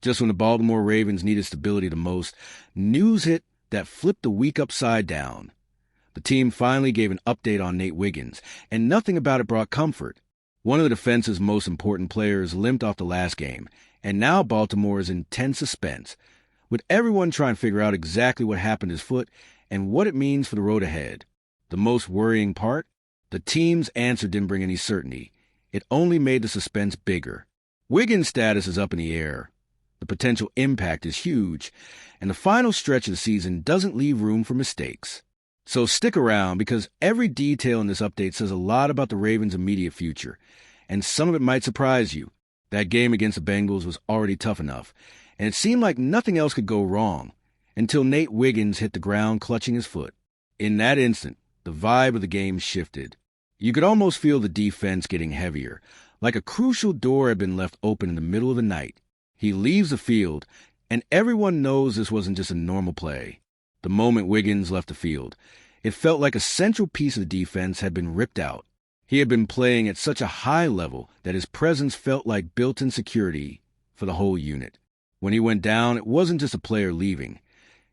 Just when the Baltimore Ravens needed stability the most, news hit that flipped the week upside down. The team finally gave an update on Nate Wiggins, and nothing about it brought comfort. One of the defense's most important players limped off the last game, and now Baltimore is in tense suspense, with everyone trying to figure out exactly what happened to his foot and what it means for the road ahead. The most worrying part? The team's answer didn't bring any certainty. It only made the suspense bigger. Wiggins' status is up in the air. The potential impact is huge, and the final stretch of the season doesn't leave room for mistakes. So stick around, because every detail in this update says a lot about the Ravens' immediate future, and some of it might surprise you. That game against the Bengals was already tough enough, and it seemed like nothing else could go wrong until Nate Wiggins hit the ground clutching his foot. In that instant, the vibe of the game shifted. You could almost feel the defense getting heavier, like a crucial door had been left open in the middle of the night. He leaves the field, and everyone knows this wasn't just a normal play. The moment Wiggins left the field, it felt like a central piece of the defense had been ripped out. He had been playing at such a high level that his presence felt like built-in security for the whole unit. When he went down, it wasn't just a player leaving.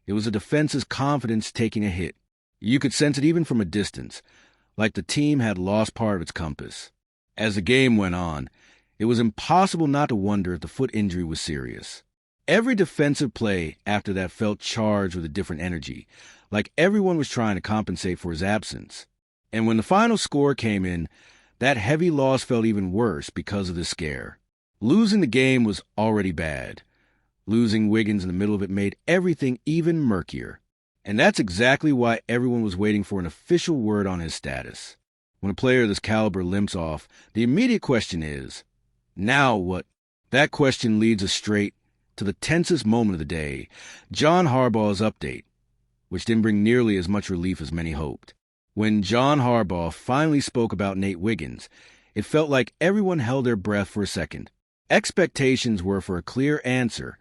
It was the defense's confidence taking a hit. You could sense it even from a distance, like the team had lost part of its compass. As the game went on, it was impossible not to wonder if the foot injury was serious. Every defensive play after that felt charged with a different energy, like everyone was trying to compensate for his absence. And when the final score came in, that heavy loss felt even worse because of the scare. Losing the game was already bad. Losing Wiggins in the middle of it made everything even murkier. And that's exactly why everyone was waiting for an official word on his status. When a player of this caliber limps off, the immediate question is, now what? That question leads us straight to the tensest moment of the day, John Harbaugh's update, which didn't bring nearly as much relief as many hoped. When John Harbaugh finally spoke about Nate Wiggins, it felt like everyone held their breath for a second. Expectations were for a clear answer,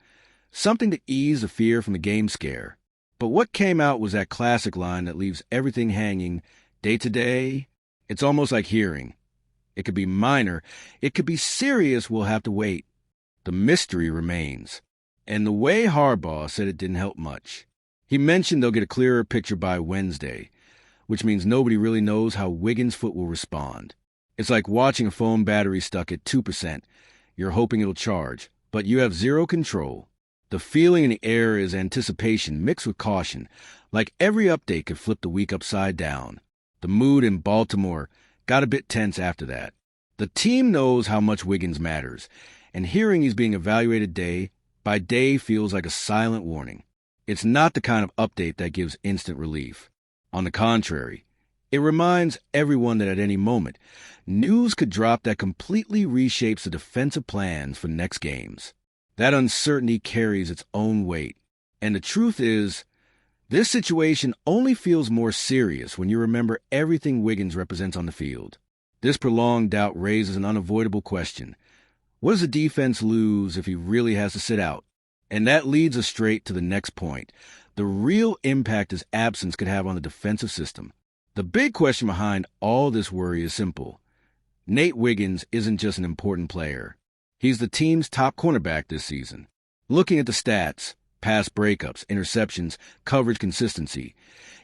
something to ease the fear from the game scare. But what came out was that classic line that leaves everything hanging day to day. It's almost like hearing. It could be minor, it could be serious, we'll have to wait. The mystery remains. And the way Harbaugh said it didn't help much. He mentioned they'll get a clearer picture by Wednesday, which means nobody really knows how Wiggins' foot will respond. It's like watching a phone battery stuck at 2%. You're hoping it'll charge, but you have zero control. The feeling in the air is anticipation mixed with caution, like every update could flip the week upside down. The mood in Baltimore got a bit tense after that. The team knows how much Wiggins matters, and hearing he's being evaluated day by day feels like a silent warning. It's not the kind of update that gives instant relief. On the contrary, it reminds everyone that at any moment, news could drop that completely reshapes the defensive plans for next games. That uncertainty carries its own weight. And the truth is, this situation only feels more serious when you remember everything Wiggins represents on the field. This prolonged doubt raises an unavoidable question. What does the defense lose if he really has to sit out? And that leads us straight to the next point, the real impact his absence could have on the defensive system. The big question behind all this worry is simple. Nate Wiggins isn't just an important player. He's the team's top cornerback this season. Looking at the stats, pass breakups, interceptions, coverage consistency,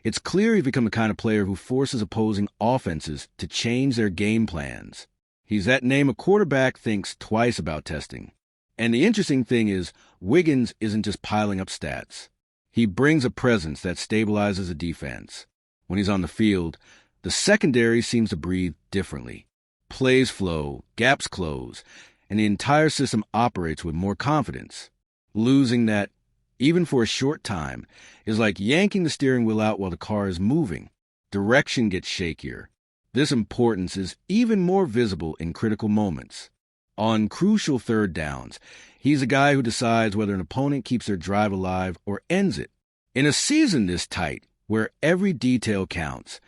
it's clear he's become the kind of player who forces opposing offenses to change their game plans. He's that name a quarterback thinks twice about testing. And the interesting thing is, Wiggins isn't just piling up stats. He brings a presence that stabilizes a defense. When he's on the field, the secondary seems to breathe differently. Plays flow, gaps close, and the entire system operates with more confidence. Losing that, even for a short time, is like yanking the steering wheel out while the car is moving. Direction gets shakier. This importance is even more visible in critical moments. On crucial third downs, he's a guy who decides whether an opponent keeps their drive alive or ends it. In a season this tight, where every detail counts,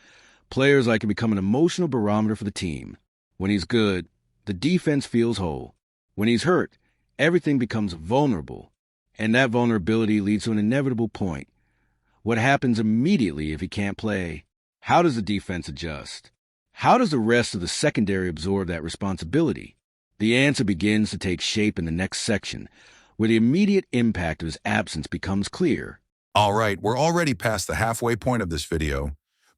players like him become an emotional barometer for the team. When he's good, the defense feels whole. When he's hurt, everything becomes vulnerable. And that vulnerability leads to an inevitable point. What happens immediately if he can't play? How does the defense adjust? How does the rest of the secondary absorb that responsibility? The answer begins to take shape in the next section, where the immediate impact of his absence becomes clear. All right, we're already past the halfway point of this video,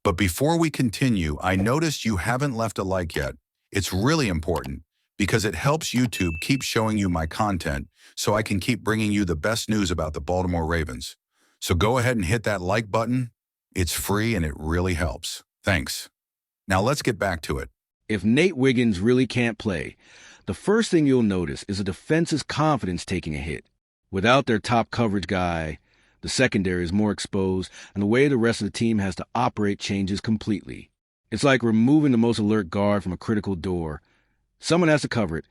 but before we continue, I noticed you haven't left a like yet. It's really important because it helps YouTube keep showing you my content so I can keep bringing you the best news about the Baltimore Ravens. So go ahead and hit that like button. It's free and it really helps. Thanks. Now let's get back to it. If Nate Wiggins really can't play, the first thing you'll notice is the defense's confidence taking a hit. Without their top coverage guy, the secondary is more exposed, and the way the rest of the team has to operate changes completely. It's like removing the most alert guard from a critical door. Someone has to cover it,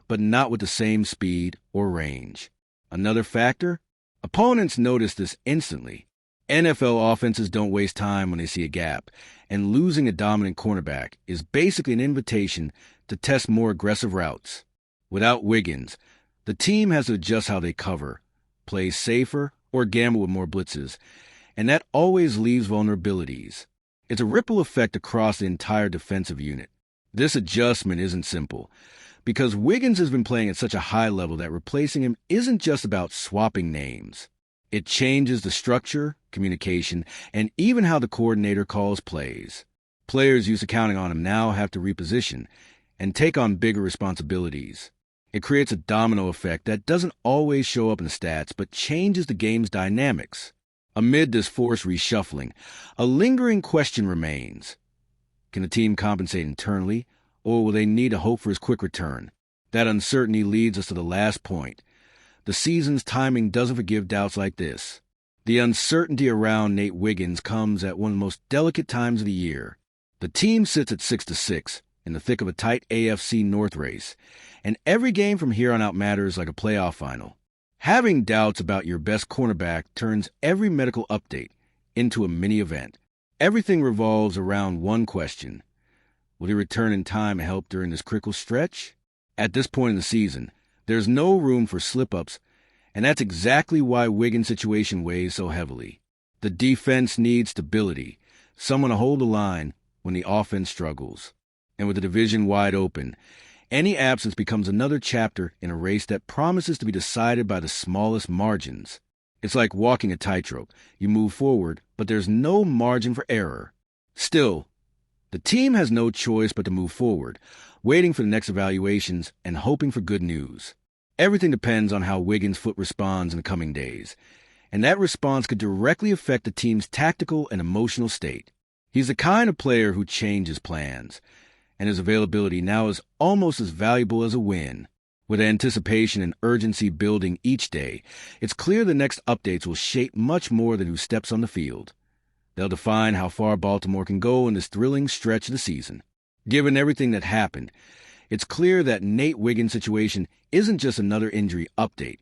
but not with the same speed or range. Another factor? Opponents notice this instantly. NFL offenses don't waste time when they see a gap, and losing a dominant cornerback is basically an invitation to test more aggressive routes. Without Wiggins, the team has to adjust how they cover, play safer, or gamble with more blitzes, and that always leaves vulnerabilities. It's a ripple effect across the entire defensive unit. This adjustment isn't simple, because Wiggins has been playing at such a high level that replacing him isn't just about swapping names. It changes the structure, communication, and even how the coordinator calls plays. Players used to counting on him now have to reposition and take on bigger responsibilities. It creates a domino effect that doesn't always show up in the stats, but changes the game's dynamics. Amid this forced reshuffling, a lingering question remains. Can the team compensate internally, or will they need to hope for his quick return? That uncertainty leads us to the last point. The season's timing doesn't forgive doubts like this. The uncertainty around Nate Wiggins comes at one of the most delicate times of the year. The team sits at 6-6 in the thick of a tight AFC North race, and every game from here on out matters like a playoff final. Having doubts about your best cornerback turns every medical update into a mini-event. Everything revolves around one question. Will he return in time to help during this critical stretch? At this point in the season, there's no room for slip-ups, and that's exactly why Wiggins' situation weighs so heavily. The defense needs stability, someone to hold the line when the offense struggles. And with the division wide open, any absence becomes another chapter in a race that promises to be decided by the smallest margins. It's like walking a tightrope. You move forward, but there's no margin for error. Still, the team has no choice but to move forward, waiting for the next evaluations and hoping for good news. Everything depends on how Wiggins' foot responds in the coming days, and that response could directly affect the team's tactical and emotional state. He's the kind of player who changes plans, and his availability now is almost as valuable as a win. With anticipation and urgency building each day, it's clear the next updates will shape much more than who steps on the field. They'll define how far Baltimore can go in this thrilling stretch of the season. Given everything that happened, it's clear that Nate Wiggins' situation isn't just another injury update.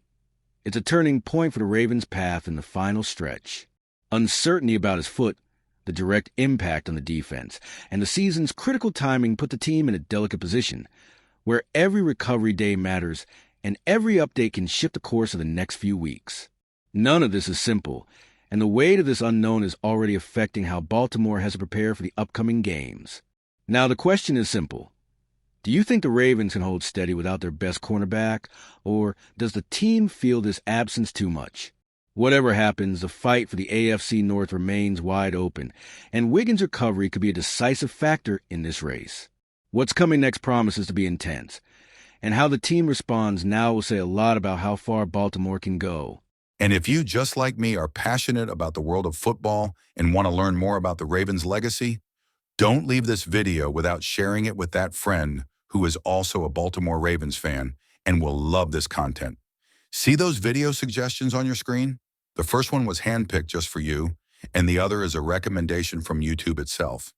It's a turning point for the Ravens' path in the final stretch. Uncertainty about his foot, the direct impact on the defense, and the season's critical timing put the team in a delicate position, where every recovery day matters and every update can shift the course of the next few weeks. None of this is simple, and the weight of this unknown is already affecting how Baltimore has to prepare for the upcoming games. Now the question is simple. Do you think the Ravens can hold steady without their best cornerback, or does the team feel this absence too much? Whatever happens, the fight for the AFC North remains wide open, and Wiggins' recovery could be a decisive factor in this race. What's coming next promises to be intense, and how the team responds now will say a lot about how far Baltimore can go. And if you, just like me, are passionate about the world of football and want to learn more about the Ravens' legacy, don't leave this video without sharing it with that friend who is also a Baltimore Ravens fan and will love this content. See those video suggestions on your screen? The first one was handpicked just for you, and the other is a recommendation from YouTube itself.